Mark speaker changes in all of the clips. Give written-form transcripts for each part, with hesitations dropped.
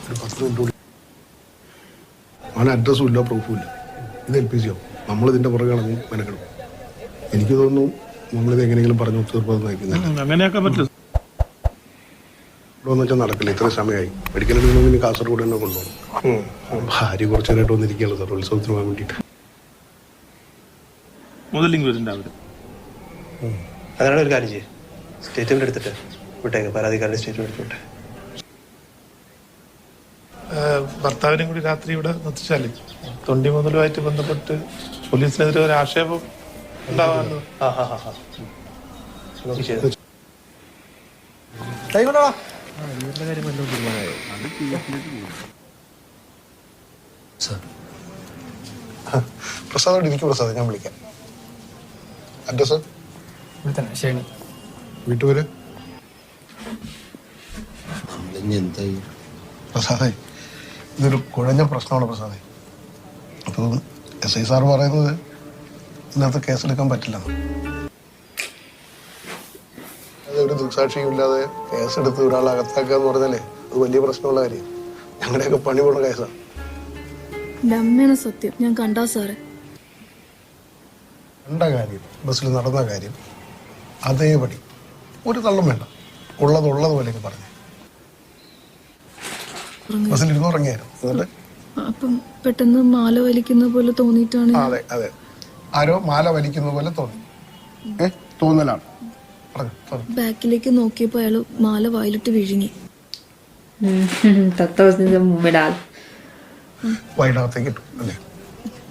Speaker 1: ഒരു 10 മിനിറ്റ് കൂടി. അവന് അഡ്രസ്സും ഇല്ല, പ്രൂഫും ഇല്ല. ഇത് ഏൽപ്പിച്ചോ, നമ്മളിതിൻ്റെ പുറകെ കളഞ്ഞ് മെനക്കണം. എനിക്ക് തോന്നുന്നു നമ്മളിത് എങ്ങനെയെങ്കിലും പറഞ്ഞു തീർപ്പത് നയിക്കുന്നത്.
Speaker 2: അങ്ങനെയൊക്കെ പറ്റും.
Speaker 1: ഇവിടെ വന്ന് വെച്ചാൽ നടക്കില്ല. ഇത്ര സമയമായി. മെഡിക്കലിൽ നിന്ന് കാസർഗോഡ് തന്നെ കൊണ്ടുപോകണം. ഭാര്യ കുറച്ച് നേരമായിട്ട് വന്നിരിക്കുകയാണ് സാർ, ഉത്സവത്തിന് പോകാൻ വേണ്ടിയിട്ട്.
Speaker 3: അതാണ് ഒരു കാര്യം ചെയ്യും, സ്റ്റേറ്റ്മെന്റ് എടുത്തിട്ട് വിട്ടേക്ക്, പരാതിക്കാരുടെ സ്റ്റേറ്റ്മെന്റ് എടുത്ത് വിട്ടെ.
Speaker 2: ഭർത്താവിനെ കൂടി രാത്രി ഇവിടെ നിർത്തിച്ചാലേ തൊണ്ടി മുതലുമായിട്ട് ബന്ധപ്പെട്ട് പോലീസിനെതിരെ ഒരു ആക്ഷേപം ഉണ്ടാവാമല്ലോ.
Speaker 1: പ്രസാദോട് ഇരിക്കും. പ്രസാദ്, ഞാൻ വിളിക്കാം. അഡ്രസ് വീട്ടുപേര്? പ്രസാദേ, ഇതൊരു കുഴഞ്ഞ പ്രശ്നമാണ് പ്രസാദേ. അപ്പോൾ SI സാർ പറയുന്നത് ഇതിനകത്ത് കേസെടുക്കാൻ പറ്റില്ല. അതൊരു ദൃക്സാക്ഷിയും ഇല്ലാതെ കേസെടുത്ത് ഒരാളെ അകത്താക്കുക എന്ന് പറഞ്ഞാലേ അത് വലിയ പ്രശ്നമുള്ള കാര്യം. ഞങ്ങളുടെയൊക്കെ പണി പോണ കേസാണ്.
Speaker 4: അമ്മയാണ് സത്യം, ഞാൻ കണ്ടാ സാറേ.
Speaker 1: കണ്ട കാര്യം, ബസ്സിൽ നടന്ന കാര്യം അതേപടി, ഒരു തള്ളം വേണ്ട, ഉള്ളത് പോലെയൊക്കെ പറഞ്ഞു. ബസ്സിൽ ഇരുന്ന് ഉറങ്ങിയായിരുന്നു.
Speaker 4: അപ്പം പെട്ടെന്ന് മാല വലിക്കുന്ന പോലെ തോന്നിയിട്ടാണ്.
Speaker 1: അതെ അതെ, ആരോ മാല വലിക്കുന്ന പോലെ തോന്നി. തോന്നലാണ്.
Speaker 4: ബാക്കിലേക്ക് നോക്കിയപ്പോ അയാള് മാല വായിലിട്ട് വിഴുങ്ങി.
Speaker 1: വയനാടത്തേക്ക് ഇട്ടു അല്ലേ?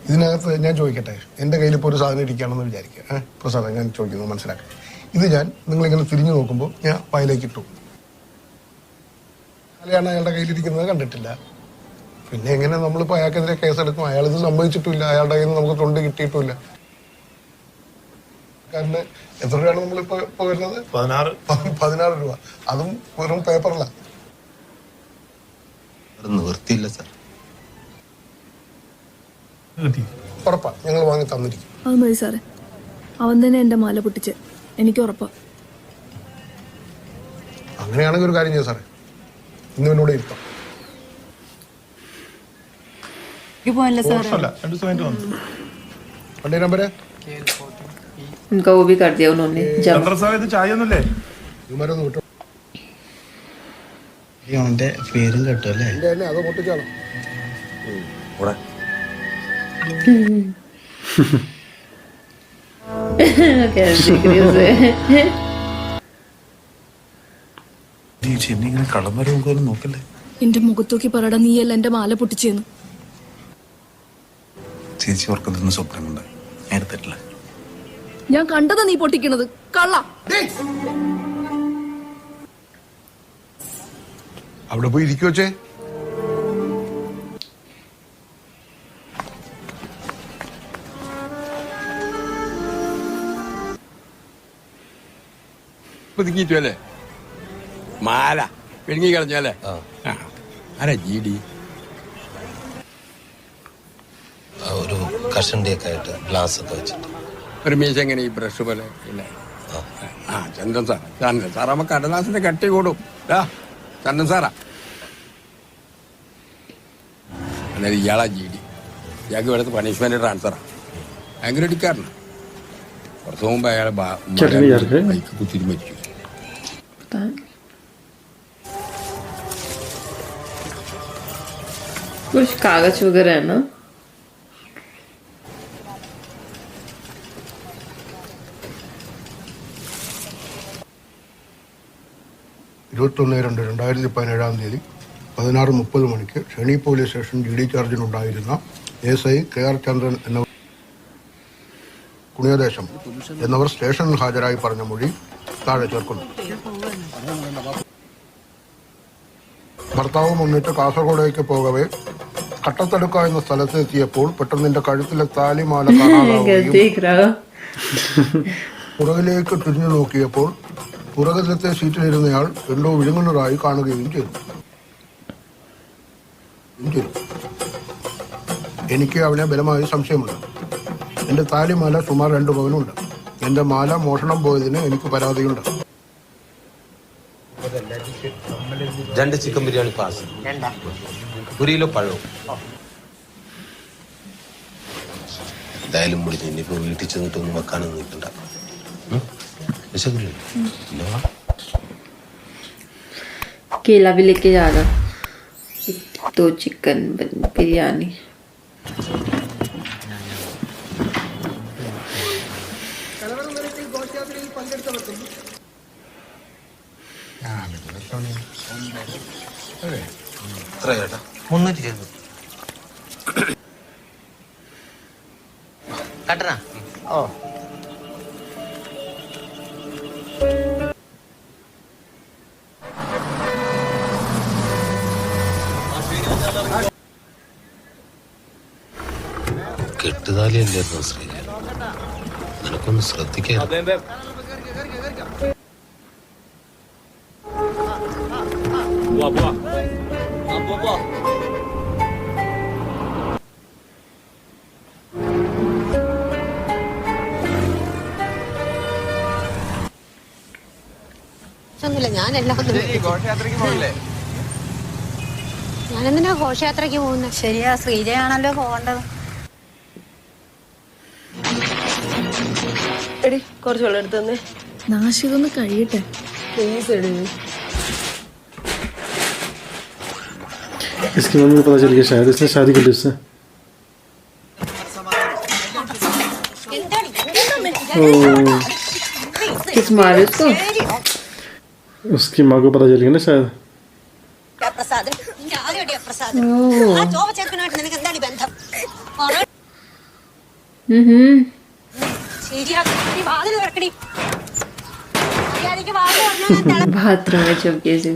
Speaker 1: ഇതിനകത്ത് ഞാൻ ചോദിക്കട്ടെ, എൻ്റെ കയ്യിൽ ഇപ്പോൾ ഒരു സാധനം ഇരിക്കുകയാണെന്ന് വിചാരിക്കുക. പ്രസാദം, ഞാൻ ചോദിക്കുന്നത് മനസ്സിലാക്കാം. ഇത് ഞാൻ നിങ്ങളിങ്ങനെ തിരിഞ്ഞു നോക്കുമ്പോൾ ഞാൻ വായിലേക്ക് ഇട്ടു. അയാളാണ് അയാളുടെ കയ്യിലിരിക്കുന്നത് കണ്ടിട്ടില്ല. പിന്നെ എങ്ങനെ നമ്മളിപ്പോൾ അയാൾക്കെതിരെ കേസെടുക്കും? അയാളിത് സംഭവിച്ചിട്ടില്ല, അയാളുടെ കയ്യിൽ നിന്ന് നമുക്ക് തൊണ്ട് കിട്ടിയിട്ടില്ല. കാരണം എത്ര രൂപയാണ് നമ്മളിപ്പോൾ വരുന്നത്? 16 രൂപ. അതും വെറും പേപ്പറിലാണ്.
Speaker 5: നിവൃത്തിയില്ല സാർ.
Speaker 1: ഉറപ്പാ, ഞങ്ങൾ വാങ്ങി തന്നിരിക്കും.
Speaker 4: അത് മതി സാറേ, അവൻ തന്നെ എന്റെ മാല പൊട്ടിച്ച്, എനിക്ക് ഉറപ്പാ.
Speaker 1: അങ്ങനെയാണെങ്കിൽ ഒരു കാര്യം ചെയ്യാം സാറേ, ഇന്ന് എന്നോട് ഇരുത്താം. വണ്ടി നമ്പര്
Speaker 6: उनका वो भी कर दिया उन्होंने जमा।
Speaker 1: ഇവന്മാരൊന്ന് വിട്ടോ.
Speaker 5: അവന്റെ പേരും കേട്ടോ അല്ലേ?
Speaker 1: അത് പൊട്ടിച്ചാലോ?
Speaker 5: നോക്കല്ലേ?
Speaker 4: എന്റെ മുഖത്തോക്കി പറയടാ, നീയല്ല എന്റെ മാല പൊട്ടിച്ചെന്ന്.
Speaker 5: ചേച്ചി ഓർക്കുന്നതൊന്നും സ്വപ്നം കൊണ്ട് നേരത്തില്ല.
Speaker 4: ഞാൻ കണ്ടതാ നീ പൊട്ടിക്കണത്, കള്ള.
Speaker 1: അവിടെ പോയി ഇരിക്കുവച്ചേ.
Speaker 7: പുതുക്കിയിട്ടല്ലേ മാല പെരുങ്ങി കളഞ്ഞല്ലേ? ആരാ GD?
Speaker 5: ഒരു കഷണ്ടിയൊക്കെ ആയിട്ട് ഗ്ലാസ് ഒക്കെ വെച്ചിട്ട്
Speaker 7: ഒരു മീശ എങ്ങനെ ഈ ബ്രഷ് പോലെ ഇല്ല? ചന്ദ്രൻ സാറാകുമ്പോ കടലാസിന്റെ കട്ടി കൂടും. ചന്ദ്രൻ സാറാ. അന്നേരം ഇയാളാ GD. ഇയാൾക്ക് ഇവിടുത്തെ പണിഷ്മെന്റ് ട്രാൻസ്ഫറാ. ഭയങ്കര ഇടിക്കാരനാണ്. കുറച്ച് മുമ്പ് അയാളെ ബൈക്ക് കുത്തിരി മരിച്ചു.
Speaker 6: कुछ कागज वगैरह है ना?
Speaker 1: ഇരുപത്തൊന്ന് 2017 16:30 മണിക്ക് ഷെണി പോലീസ് സ്റ്റേഷൻ GD ചാർജിനുണ്ടായിരുന്ന SI KR ചന്ദ്രൻ എന്ന കുണിയദേശം എന്നവർ സ്റ്റേഷനിൽ ഹാജരായി പറഞ്ഞ മൊഴി താഴെ ചേർക്കുന്നു. ഭർത്താവ് മുന്നിട്ട് കാസർഗോഡേക്ക് പോകവേ കട്ടത്തടുക്ക എന്ന സ്ഥലത്ത് എത്തിയപ്പോൾ പെട്ടെന്ന് എന്റെ കഴുത്തിലെ താലിമാല കാണാതാവുകയും പുറകിലേക്ക് തിരിഞ്ഞു നോക്കിയപ്പോൾ പുറകിലത്തെ സീറ്റിലിരുന്നയാൾ എന്തോ വിഴുങ്ങുന്നതായി കാണുകയും ചെയ്തു. എനിക്ക് അവനെ ബലമായി സംശയമുണ്ട്. എന്റെ താലിമാല സുമാർ 2 പവനുണ്ട്. എന്റെ മാല മോഷണം പോയതിന് എനിക്ക് പരാതിയുണ്ട്.
Speaker 5: 2 ചിക്കൻ ബിരിയാണി പാർസൽ, 1 കിലോ പഴവും. എന്തായാലും മുടിഞ്ഞ് ഇനിയിപ്പോ വീട്ടിൽ ചെന്നിട്ടൊന്നും വെക്കാനൊന്നും നിൽക്കണ്ട. വിശക്കില്ലേ?
Speaker 6: केला भी लेके जा रहा, 2 चिकन बिरयानी.
Speaker 5: എത്ര ചേട്ടാ? 320. കട്ടനാ? ഓ കെട്ടുതാലിയല്ലായിരുന്നു ശ്രീജ, നിനക്കൊന്ന് ശ്രദ്ധിക്കാം.
Speaker 8: ഞാനെന്തിനാ ഘോഷയാത്രയ്ക്ക് പോകുന്നത്? ശരിയാ, ശ്രീജയാണല്ലോ പോകേണ്ടത്.
Speaker 9: എടി കുറച്ച് വെള്ളം എടുത്ത് തന്നെ.
Speaker 4: നാശിതൊന്ന് കഴിയട്ടെ
Speaker 9: പ്ലീസ് എടി.
Speaker 10: इसकी मम्मी को पता चल गया शायद, इसने शादी कर ली उससे.
Speaker 6: किस मारे उसको?
Speaker 10: उसकी माँ को पता चल गया ना शायद.
Speaker 6: बाथरूम में चुपके से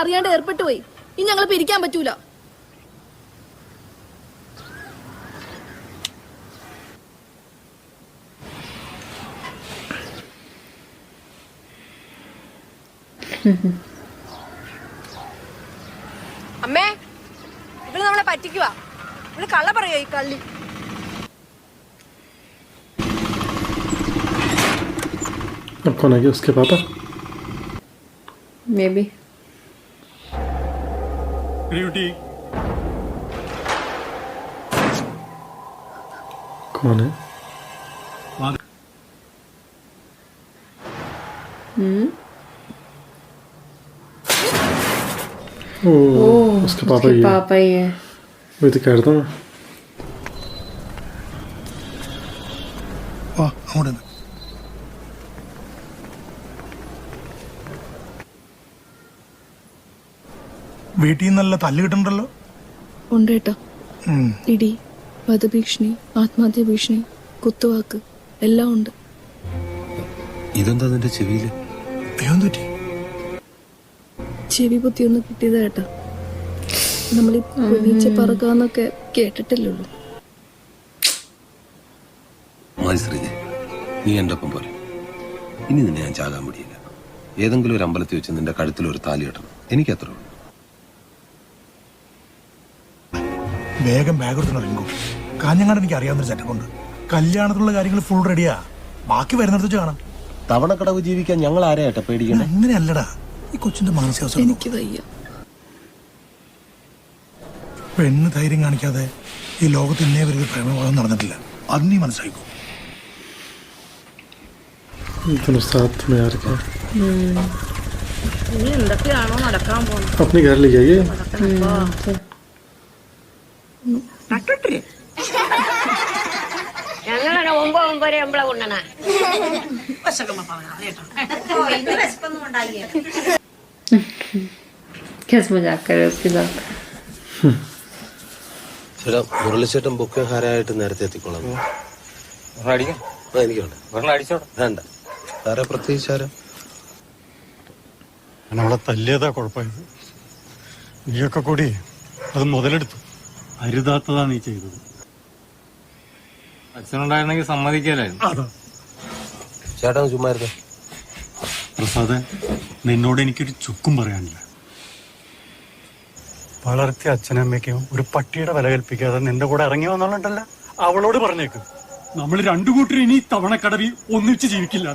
Speaker 4: അറിയാണ്ട് ഏർപ്പെട്ടു പോയി. ഇനി ഞങ്ങൾ പിരിക്കാൻ പറ്റൂല.
Speaker 9: അമ്മേ, ഇവള് നമ്മളെ പറ്റിക്കുവാ. ഇവള് കള്ള പറയോ ഈ കള്ളി?
Speaker 10: अब कौन आ गया? उसके पापा.
Speaker 6: May be.
Speaker 10: कौन है? ओ, उसका पापा ही है.
Speaker 6: पापा ही है.
Speaker 10: वही तो कह रहा था मैं.
Speaker 1: അങ്ങോട്ട് വീട്ടിൽ നിന്നല്ല തല്ല് കിട്ടണ്ടല്ലോ.
Speaker 4: ഉണ്ട് കേട്ടോ. ഇടി, വധഭീഷണി, ആത്മഹത്യ ഭീഷണി, കുത്തുവാക്ക് എല്ലാം ഉണ്ട്.
Speaker 5: ഇതെന്താ നിന്റെ ചെവിയില്?
Speaker 4: ചെവി കുത്തിയൊന്ന് കിട്ടിയതാ കേട്ടാ. നമ്മളീ പൊന്നീച്ച പറക്കാന്നൊക്കെ കേട്ടിട്ടില്ലുള്ളൂ.
Speaker 5: മതി ശ്രീജ, നീ എൻ്റെ ഒപ്പം പോലെ. ഇനി നിന്നെ ഞാൻ ചാകാൻ പിടിയില്ല. ഏതെങ്കിലും ഒരു അമ്പലത്തിൽ വെച്ച് നിന്റെ കഴുത്തിൽ ഒരു താലി കെട്ടണം. എനിക്കത്രേ ഉള്ളൂ.
Speaker 1: വേഗം ബാഗ് എടുത്ത് റിങ്കു. കാഞ്ഞങ്ങാട് എനിക്ക് അറിയാവുന്നൊരു സെറ്റപ്പുണ്ട്. കല്യാണത്തിലുള്ള കാര്യങ്ങൾ ഫുൾ റെഡിയാ. ബാക്കി വരുന്നിടത്ത് വെച്ച് കാണാം.
Speaker 5: തവണക്കടവ് ജീവിക്കാൻ ഞങ്ങൾ ആരെയാട്ടെ പേടിക്കണം?
Speaker 1: അങ്ങനെയല്ലടാ, ഈ കൊച്ചിന്റെ മാനസികാവസ്ഥ.
Speaker 4: എനിക്ക് വയ്യ.
Speaker 1: പെണ്ണ് ധൈര്യം കാണിക്കാതെ ഈ ലോകത്ത് ഇന്നേ വരെ പ്രേമബോധം നടന്നിട്ടില്ല. അത് നീ മനസ്സിലാക്കൂ.
Speaker 10: दोनों साथ में यार क्या
Speaker 9: ഇനി എന്തൊക്കെയാണോ നടക്കാൻ പോകുന്നത്?
Speaker 10: अपने घर ले जाइए.
Speaker 8: ഞങ്ങളെ 9 അമ്പള കൊണ്ടണ
Speaker 6: किस मजाक कर रहे हो उसके साथ?
Speaker 5: ചേട്ടാ, മുരളിച്ചേട്ടൻ ബൊക്കെ ഹാരമായിട്ട് നേരത്തെ എത്തിക്കോളാം. എനിക്ക് വേണ്ട. വേറെ പ്രത്യേകിച്ച് ആരാ?
Speaker 10: അവളെ തല്ലിയതാ കുഴപ്പമായത്. നീയൊക്കെ കൂടി അത് മുതലെടുത്തു. അരുതാത്തതാ നീ ചെയ്തത്.
Speaker 11: അച്ഛനുണ്ടായിരുന്നെങ്കിൽ സമ്മതിക്കലായിരുന്നു.
Speaker 5: ചേട്ടാ ചുമ്മാരുന്നു.
Speaker 10: പ്രസാദ്, നിന്നോട് എനിക്കൊരു ചുക്കും പറയാനില്ല. വളർത്തിയ അച്ഛനമ്മയ്ക്കും ഒരു പട്ടിയുടെ വില കൽപ്പിക്കാതെ നിന്റെ കൂടെ ഇറങ്ങി വന്നോളണ്ടല്ല, അവളോട് പറഞ്ഞേക്ക് നമ്മൾ രണ്ടു കൂട്ടരും ഇനി തവണക്കടവിൽ ഒന്നിച്ച് ജീവിക്കില്ല.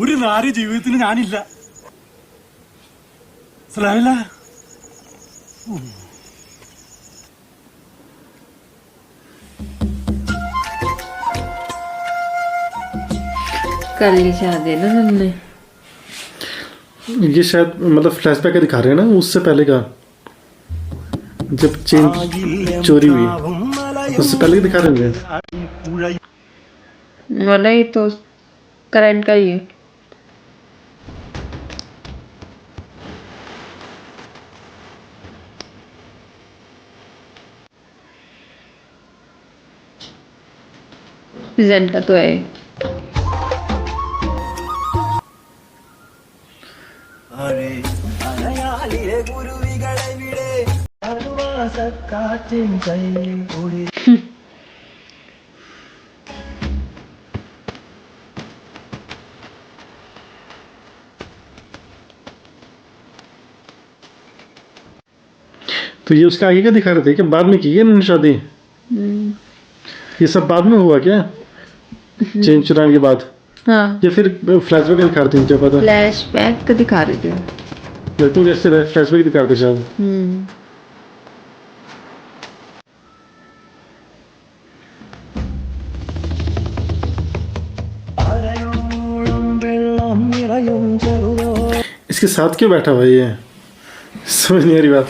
Speaker 10: ഒരു നാല് ജീവിതത്തിന് ഞാനില്ല. മനസ്സിലായില്ല.
Speaker 6: कल की शादी है ना हमने.
Speaker 1: ये शायद मतलब फ्लैशबैक का दिखा रहे हैं ना, उससे पहले का जब चेन चोरी हुई उससे पहले ही दिखा रहे हैं.
Speaker 6: वाला ही तो करंट का ही है. प्रेजेंट का तो है.
Speaker 1: तो ये उसका आगे का दिखा रहे थे कि बाद में की है इन्होंने शादी? ये सब बाद में हुआ क्या, चेन चुराने के बाद?
Speaker 6: हाँ,
Speaker 1: या फिर फ्लैशबैक दिखा रहे थे, मुझे पता.
Speaker 6: फ्लैशबैक तो दिखा रहे थे.
Speaker 1: लगता है जैसे फ्लैशबैक दिखा रहे थे शायद. इसके साथ क्यों बैठा हुआ ये, समझ नहीं आ रही बात.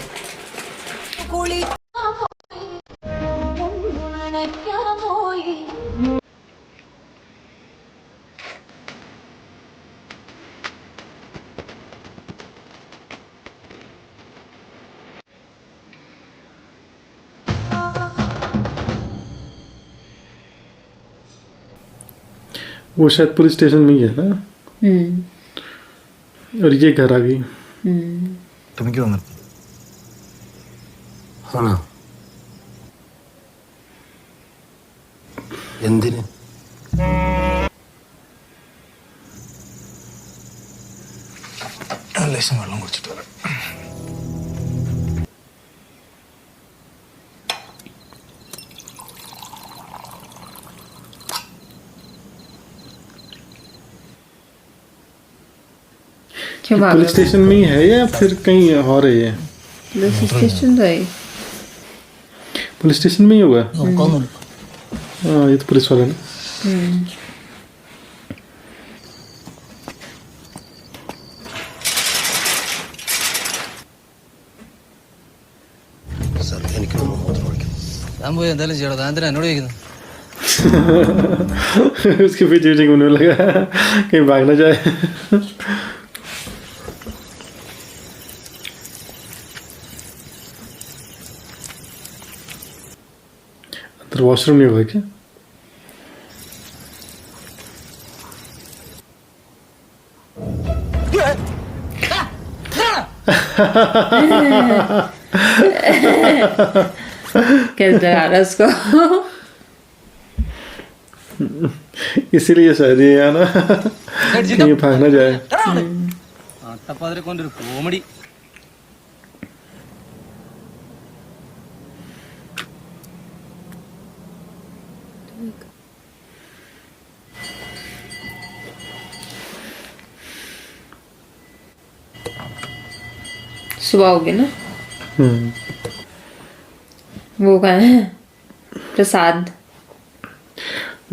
Speaker 1: वो शायद पुलिस स्टेशन में ही है ना, और ये घर आ गई.
Speaker 3: തുണിക്ക് വന്നു.
Speaker 5: ആണോ? എന്തിന്?
Speaker 3: ലേശം വെള്ളം കുടിച്ചിട്ട് വരാം.
Speaker 1: पुलिस स्टेशन में ही है या फिर कहीं और है ये?
Speaker 6: पुलिस स्टेशन तो है.
Speaker 1: पुलिस स्टेशन में ही होगा. हाँ, ये तो पुलिस वाला ना.
Speaker 5: സർ, എനിക്കൊന്ന് മൂത്രം ഒഴിക്കണം.
Speaker 3: ഞാൻ പോയി എന്തായാലും ചെയ്യണം. താൻ എന്തിനാ എന്നോട് ചോദിക്കുന്നത്?
Speaker 1: उसके पीछे पीछे घूमने लगा, कहीं भाग ना जाए. अंदर वॉशरूम नहीं होगा क्या?
Speaker 6: कैसे डरा रहा उसको.
Speaker 1: इसीलिए शायद ये आना कहीं भाग ना जाए.
Speaker 3: അട്ടപ്പാതിരെ കൊണ്ടൊരു കോമഡി.
Speaker 6: सुबह हो गई ना. वो कहाँ है प्रसाद?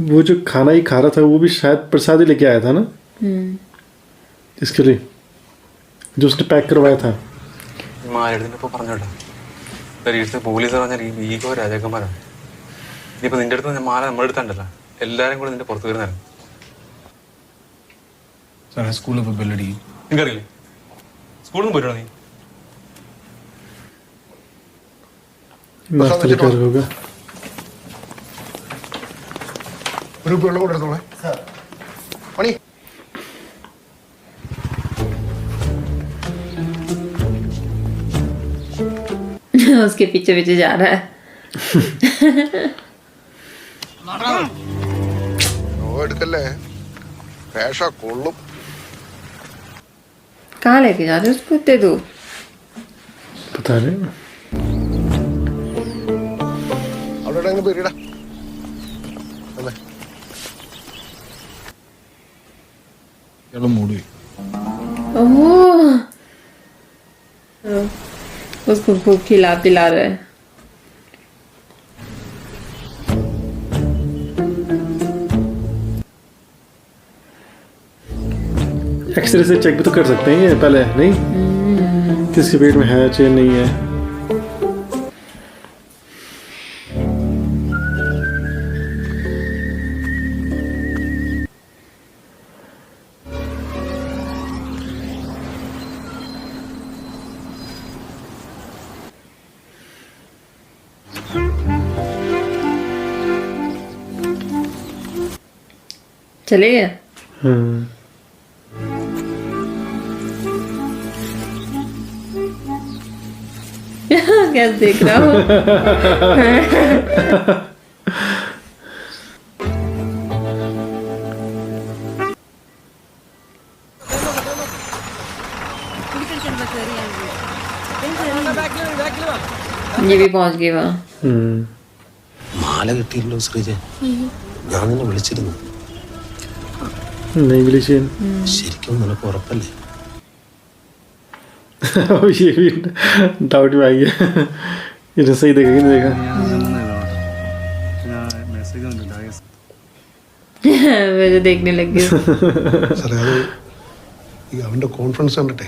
Speaker 1: वो जो खाना ही खा रहा था वो भी शायद प्रसाद ही लेके आया था ना, इसके लिए जो उसने पैक करवाया था.
Speaker 11: മാരെടുത്തിപ്പോ പറഞ്ഞോട്ടെ, പരീക്ഷ പോലീസ് പറഞ്ഞാൽ ഈ ഈഗോ രാജാക്കന്മാരാണ്. ഇനിയിപ്പോ നിന്റെ അടുത്ത് മാല നമ്മുടെ അടുത്തുണ്ടല്ലോ, എല്ലാരും കൂടെ നിന്റെ പുറത്ത് വരുന്നതാണ്.
Speaker 3: സ്കൂളിൽ പോയി ബെല്ലടിക്കും.
Speaker 11: നിനക്കറിയില്ലേ സ്കൂളിൽ നിന്ന് പോയിട്ടോ നീ?
Speaker 1: नाश्ता लेकर होगा.
Speaker 2: ഒരു വെള്ളം കൊണ്ടെടുത്തോളെ പണി.
Speaker 6: उसके पीछे पीछे जा रहा है.
Speaker 1: എടുക്കല്ലേ, പേഷ കൊള്ളും.
Speaker 6: कहाँ लेके जा रहे हो उसको इतने दूर?
Speaker 1: पता नहीं. അവിടെ അങ്ങ് പേരിടാ.
Speaker 3: മൂടി.
Speaker 6: ओह, उसको खूब खिला पिला रहा है।
Speaker 10: एक्सरे से चेक भी तो कर सकते हैं ये पहले, नहीं किसके पेट में है चाहे नहीं है।
Speaker 6: चले गया। क्या देख रहा हूँ। ये भी पहुंच गए वहाँ।
Speaker 5: മാല കിട്ടിയില്ലോ ശ്രീജ? ഞാൻ നിന്നെ വിളിച്ചിരുന്നു.
Speaker 10: नहीं मिली चेन।
Speaker 5: ശരിക്കും നിനക്ക് ഉറപ്പല്ലേ?
Speaker 10: ये भी डाउट में आई है, इन्हें सही देखा कि नहीं देखा।
Speaker 6: मुझे देखने लग गई।
Speaker 1: സാറേ അത് ഈ അവൻ്റെ കോൺഫിഡൻസ് കണ്ടിട്ടെ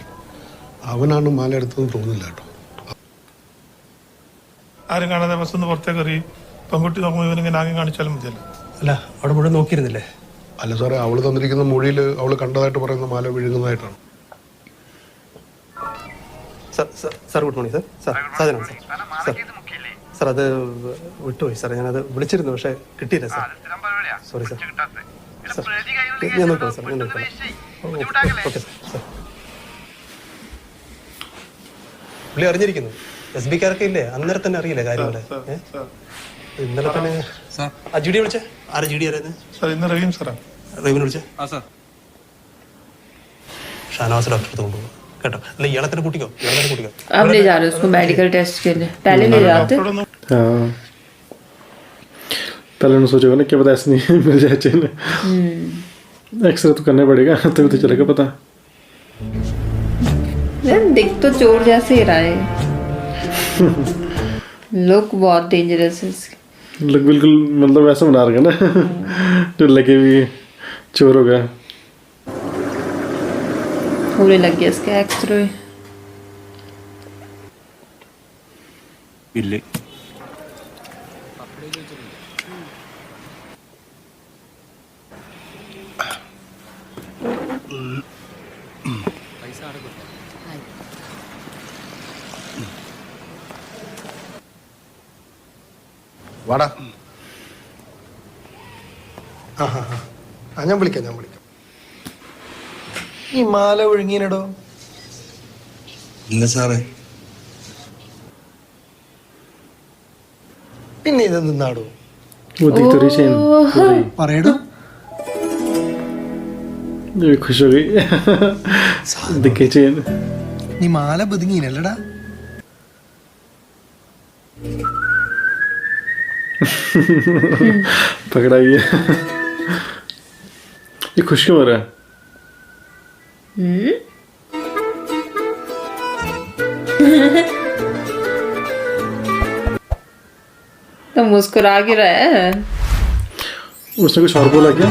Speaker 1: അവനാണ് മാല എടുത്തതെന്ന് തോന്നുന്നില്ല കേട്ടോ.
Speaker 2: ആരും കാണാതെ ബസ് ഒന്ന് പുറത്തേക്ക് എറിയും. പെൺകുട്ടി നോക്കുമ്പോൾ ഇവനിങ്ങനെ ആകെ കാണിച്ചാലും മതിയല്ലോ.
Speaker 3: അല്ല അവിടെ മുഴുവൻ നോക്കിയിരുന്നില്ലേ?
Speaker 1: അല്ല സാറേ, അവള് തന്നിരിക്കുന്ന മൊഴിയിൽ അവള് കണ്ടതായിട്ട് പറയുന്ന മാല വിഴുങ്ങുന്നതായിട്ടാണ്.
Speaker 3: Sir good morning sir. സാധനം സാർ അത് വിട്ടുപോയി സാർ. ഞാനത് വിളിച്ചിരുന്നു, പക്ഷെ കിട്ടിയില്ല സാർ. Sorry sir. ഞാൻ നോക്കാം സാർ, ഞാൻ നോക്കാം. Okay sir. പുള്ളി അറിഞ്ഞിരിക്കുന്നു. SB കാരൊക്കെ ഇല്ലേ, അന്നേരം തന്നെ അറിയില്ലേ കാര്യങ്ങളെ. ഇന്നലെ തന്നെ ആ GD വിളിച്ചേ. ആരാ GD ആരായിരുന്നു?
Speaker 2: ഇന്ന് റഹീം സാറാ.
Speaker 3: റഹീമിനെ വിളിച്ചേ. ഷാനവാസ് ഡോക്ടറെ കൊണ്ടുപോകും കേട്ടോ. അല്ല ഇയാളെ തന്നെ കൂട്ടിക്കോ.
Speaker 6: अब ले जा रहे उसको मेडिकल टेस्ट के लिए। पहले ले जाते।
Speaker 10: हाँ पहले उन्होंने सोचा ना क्या पता ऐसे नहीं मिल जाए चेन। एक्सरे तो करना पड़ेगा तभी तो चलेगा पता।
Speaker 6: दिख तो चोर जैसे ही रहा है। लुक बहुत डेंजरस है।
Speaker 10: लुक बिल्कुल मतलब वैसा बना रखा ना जो लगे भी चोर होगा।
Speaker 6: होने लग गया इसका एक्सरे।
Speaker 11: ഇല്ലേ
Speaker 1: വാടാ. ഞാൻ വിളിക്കാം.
Speaker 3: ഈ മാല ഒഴുങ്ങിയിടോ?
Speaker 5: ഇല്ല സാറേ.
Speaker 3: പിന്നെ ഇത് നിന്നാടോ?
Speaker 10: वो दिख तो रही चेन
Speaker 3: പറയടോ.
Speaker 10: ये भी खुश हो गई दिखे चेन।
Speaker 3: നീ മാല ബുദ്ധിങ്ങീനല്ലടാ.
Speaker 10: पकड़ा ही है। ये खुश क्यों हो रहा है?
Speaker 6: तो मुस्कुरा के रहा है।
Speaker 10: उसने कुछ और बोला क्या?